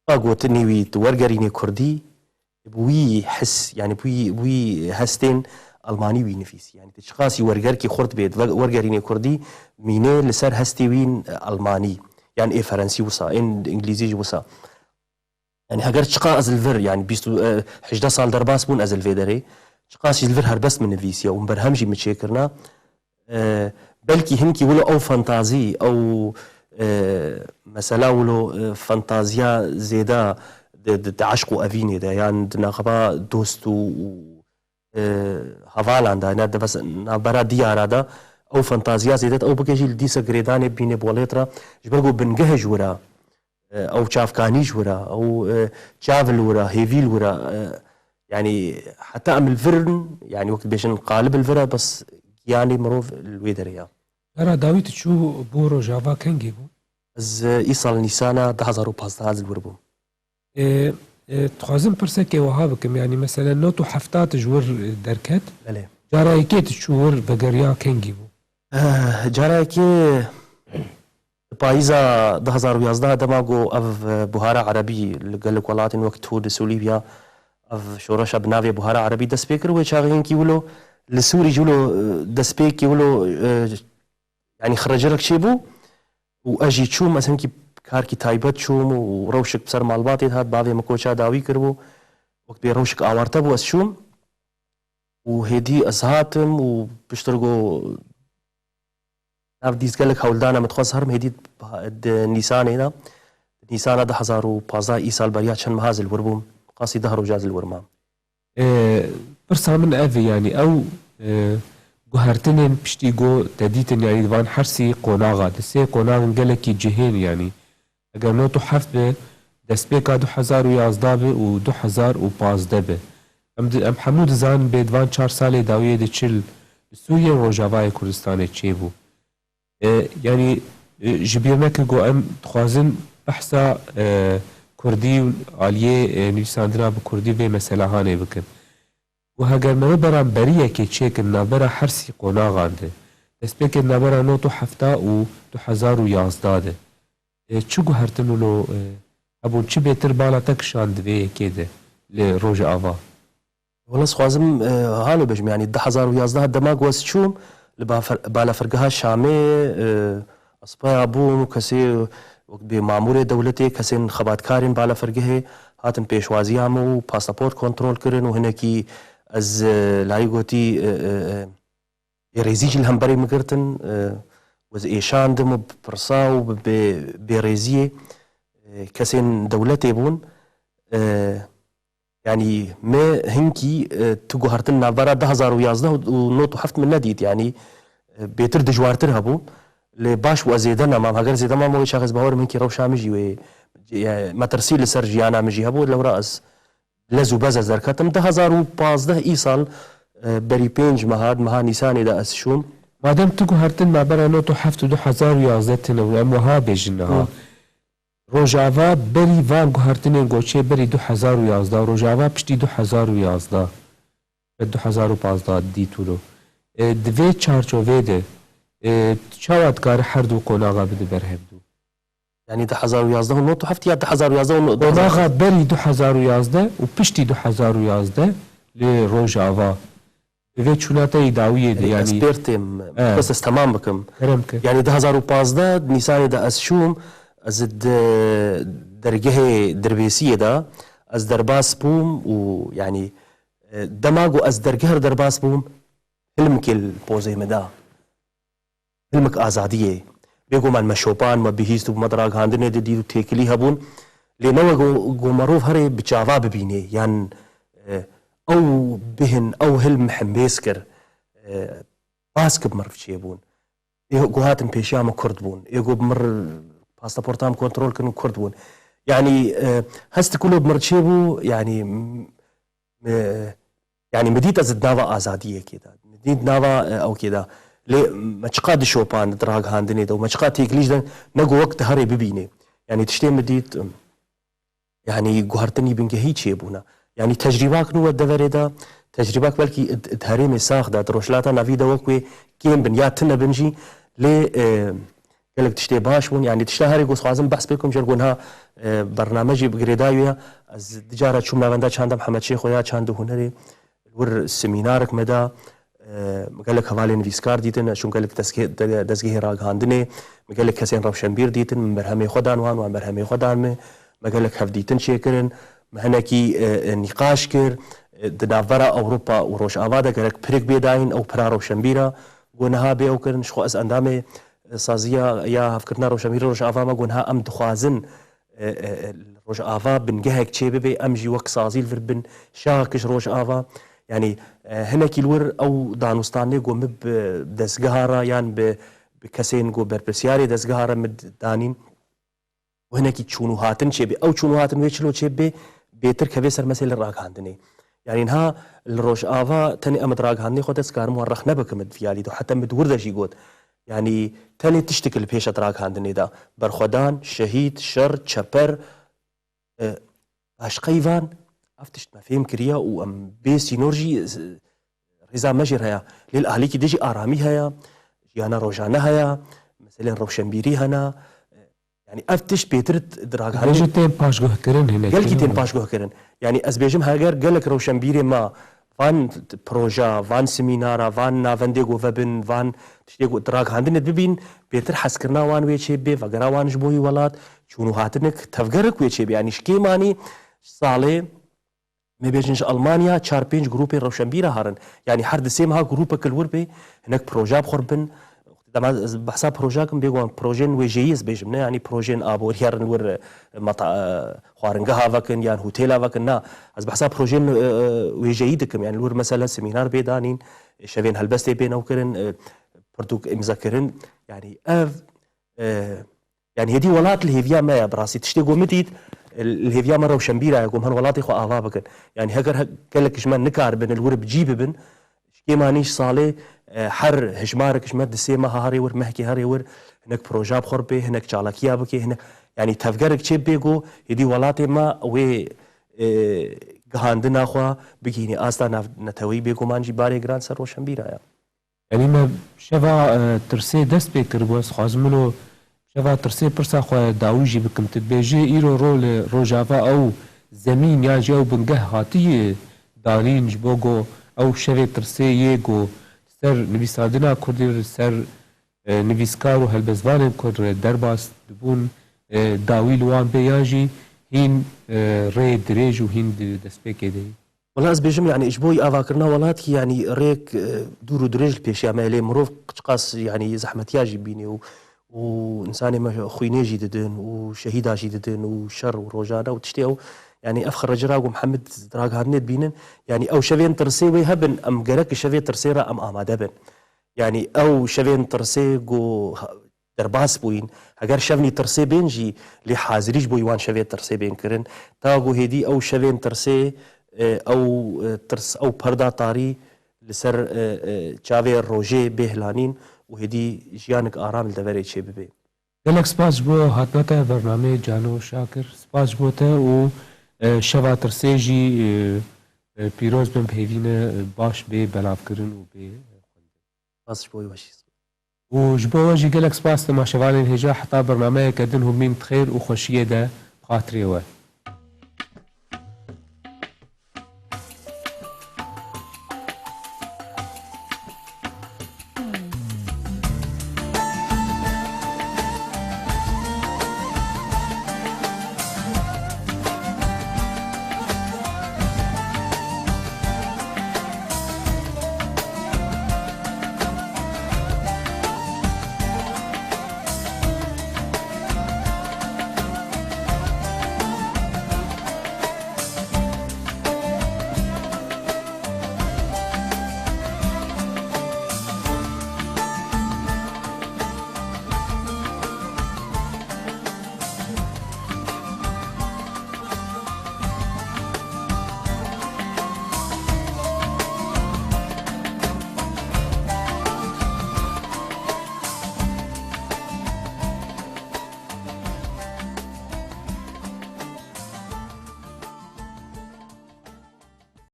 اقوت نيوي تورغريني كردي بوي حس يعني بوي هستين الماني وي نفيس يعني تشخاصي ورغر كي خرط بيت ورغريني كردي مينه لسر هستي وين الماني يعني ايه فرنسي وصا ان انجليزي وصا يعني هاجر تشقا از الفر يعني بيستو 11 سال درباس بون از الفيدري تشقاسي الفر هربس من نفيسيا ومبرهمجي متشكرنا بلكي هنكي ولو او فانتازي او مثلا ولو فانتازيا زيدا عشق افيني ده يعني ناخبا دوستو هافالاندا انا بس برا ديارا ده او فانتازيا زيدت او بكجي ديسا جريداني بيني بوليترا جبرغو بنجهج ورا او شافكانيش ورا او شافل ورا هيفيل ورا يعني حتى ام الفرن يعني وقت بيش نقالب الفرا بس يعني مروف الويدريا ترى داويت شو بورو جافا كان جيبو از ايصال نيسانا 2015 هذا الوربو تخازم برسك وها بكم يعني مثلا نوتو حفتات جور دركت بله جارايكيت شور بقريا كان جيبو جارايكي بايزا 2011 دماغو اف بوهارة عربي قال لك ولاتن وقت هو دسوليبيا اف شورشا بنافي بوهارة عربي دسبيكر وشاغين كي ولو لسوري جولو دسبيكي ولو يعني خرج لك شيبو واجي تشو مثلا كي كاركي تايبت شوم وروشك بسر مالباتي هات باوي مكوشا داوي كربو وقت بي روشك آوارتبو اسشوم وهدي ازهاتم وبشترقو ناف ديز قالك هولدانا متخص هرم هدي نيسان هنا نیسانە 2015 ئیسال بەریا چەند مەهازل وەربووم قاسی 10 ڕۆژاز وەرمام پرسا من ئەڤ ینی ئەو گوهرتنên piştî got te dîtin yanî van hersî qonaxa di sê qonağên gelekî cihên yanî eger not û heft be destpêka 2011 be û 2015 be em hemû dizanin bê di van 4 salê dawiyê de çil li Sûriye Rojavayê Kurdistanê çêbû yanî ji bîr nekir got em dixwazin behsa Kurdî û aliyê nivîsandina bi Kurdî vê meselehanê bikin و هەگەر me بەرامبەریەکێ çêkin navbera hersî qonaxan de destpêkên navbera not û hefta û 2011 de çi guhertin û hebûn çi bêtir bala te kişand divê yekê de li roja ava وەڵا سخوازم هاڵێ بژم ینی 2011 دەما گوەس چووم لە بالەفەرگەها شامێ ئەسپایا بووم و کەسێ وەک بێ مامورێ دەولەتێ کەسێن خەباتکارین بالەفەرگەهێ هاتن پێشوازیام و پاسەپۆرت کۆنترۆل کردن و هەنێکی ئەز لای گوتی بێڕێزیجی هەمبەری مگرتن وەز ئێشاندم و پرسا و بێڕێزیێ کەسێن دەولەتێ بوون يعني ما هنكي تقو هرتن نابرا 2011 و نوت وحفت من نديت يعني بيتر دجوارتر هبو لباش وازيدنا ما هاجر زيد ما مو شخص باور منكي روشا مجي و ما ترسيل سرجي انا مجي هبو لو راس لزو بازا زركتم 2015 ايصال بري بينج مهاد مها نيساني دا اسشوم مادام تقو هرتن نابرا نوت وحفت 2011 تنو ام وها بيجنها روجاوا بری وان گوهرتنین گوچه بری 2011 روجاوا پشتی 2011 به 2015 دیتولو دوی چارچوبه ده چاوت کار هر دو قناغا بده برهبدو يعني 2011 نوت هفت یا 2011 قناغا بری 2011 و پشتی 2011 لی روجاوا دوی چوناته داویه ده يعني اسبرتم بس تمام بكم يعني 2015 نيسان ده اسشوم از درجه دربيسية دا از درباس بوم ويعني دماغو از درجه درباس بوم علمك البوزي مدا علمك آزادية بيقو من مشوبان ما بيهيستو بمدراغ هاندنه دي تيكلي هبون لنوى قو مروف هري بجاوا ببيني يعني او بهن او هلم حمبيسكر باسك بمرف شيبون قو هاتن بيشاما كرد بون يقو بمر باسبورتام كنترول كانوا كرد بون يعني هست كله بمرتشيبو يعني مديت ازد نافا ازاديه كده مديت نافا او كده لي ما تشقاد شوبان دراغ هاندني دو ما تشقاد تيكليش نقو وقت هري ببيني يعني تشتي مديت يعني قهرتني بنجهي تشيبونا يعني تجرباك نو الدفريدا تجرباك بلكي تهريمي ساخ دا تروشلاتا نافيدا وكوي كيم بنياتنا بنجي لي قالك تشتي باش ون يعني تشتهري قوس خازم بحث بكم جرقونها برنامجي بقريداوية از دجارة شو ملابندا چاند محمد شيخ ويا چاند هنري الور سمينارك مدا قالك حوالي نفيسكار ديتن شو قالك دزگه راگ هاندني قالك كسين روشنبير ديتن من برهمي خدان وان وان برهمي خدان ما قالك حف ديتن شيكرن مهنكي نقاش كر دنافرا اوروبا وروش آوادا قالك بريك بيداين او برا روشنبيرا قونها بي او كرن شخو از اندامي سازیا یا هفکرنا روشامیر روش آوا ما گونها ام دخوازن روش آوا بنجهك چه ببي ام جي وك سازيل فربن شاكش روش آوا يعني هنا كيلور او دانوستاني قوم بدسجهارا يعني بكسين قو بربسياري دسجهارا مد دانين وهنا كي تشونو هاتن چه بي او تشونو هاتن ويشلو چه بي بيتر كبيسر مسئله راك هاندني يعني انها الروش آوا تاني امد راك هاندني خود اسكار مورخ نبك مد فيالي دو حتى مد وردشي قود يعني تاني تشتكي البيشة تراك هاندني دا برخدان شهيد شر تشبر عشقيفان افتشت ما فهم كريا وام بيسي نورجي رزا مجر هيا للأهلي كي ديجي آرامي هيا جيانا روجانا هيا مثلا روشنبيري هنا يعني افتش بيترت دراك هاندني ليش تين باشگوه كرن هنا قال كي تين باشگوه كرن يعني ازبيجم هاجر قالك روشنبيري ما وان بروجا وان سمينارا وان نافنديغو وبن وان تشتيغو دراغ هاندن ببين بيتر حسكرنا وان ويچي بي وغرا وان جبوي ولات شونو هاتنك تفغرك ويچي بي يعني شكي ماني صالي ما بيجنش المانيا 4 5 جروب روشنبيرا هارن يعني حرد سيم ها جروب كل وربي هناك بروجا بخربن دما بحسا پروژاکم بێگوان پروژێن وێژەییز بێژم نه ینی پروژێن ئابۆریارن ور خواردنگە هاوەکن یان هوتێل هاوەکن نا ئەس بەحسا پروژێن وێژەیی دکم یان ور مەسەلە سمینار بێدانین شەوێن هەلبەستێ بێنەوکردن پرتوک ئیمزەکردن ینی ئەv يعني هدي ولات الهيفيا ما براسي تشتي قومتيت الهيفيا مره وشمبيره يقوم هن ولاتي خو اوا بكن يعني هكر قالك شمان نكار بن الور بجيب بن شكي مانيش صالي حر هجمارك شمد دسيما هاري ور محكي هاري ور هناك بروجاب خربي هناك چالاكيا بكي هناك يعني تفكرك تشيب بيجو هدي ولاتي ما وي قهاندنا خو بكيني استا نتوي بيجو مانجي باري جران سر وشمبيره يعني ما شفا ترسي دست بكر بس خازمنو شفا ترسي برسا خو داوجي بكم تبيجي ايرو رول روجافا او زمين يا جو بنگه هاتي دارين جبوغو او شفا ترسي يگو سر نویسادنا کردی سر نویسکار و هلبزوان کر درباس دبون داوی لوان بیاجی هین ری دریج و هین دسپیک دی والله از بيجم يعني اجبوي افاكرنا ولات يعني ريك دورو دريج البيش يا مالي مروف قص يعني زحمت ياجي بيني وانساني ما خويني جددن وشهيدا جددن وشر وروجانا وتشتيو يعني افخر رجراق ومحمد دراق هارنيت بينن يعني او شفين ترسي ويهبن ام قالك شفين ترسيرا ام امادبن يعني او شفين ترسي جو درباس بوين اگر شفني ترسي بينجي لي حاضريش بويوان شفين ترسي بين كرن تاغو هدي او شفين ترسي او ترس او بردا طاري لسر تشافي روجي بهلانين وهدي جيانك آرام الدوري شيء ببي. دلك سپاس بو هاتناتا برنامه جانو شاكر سپاس بو تا و شوا ترسيجي پیروز بن بهوین باش به بلاف کرن و به سپاس بوي واشي. و جبو واجي قالك سپاس تماشاوان الهجا حتى برنامه كدن هم من خير و خوشيه ده خاطري وه.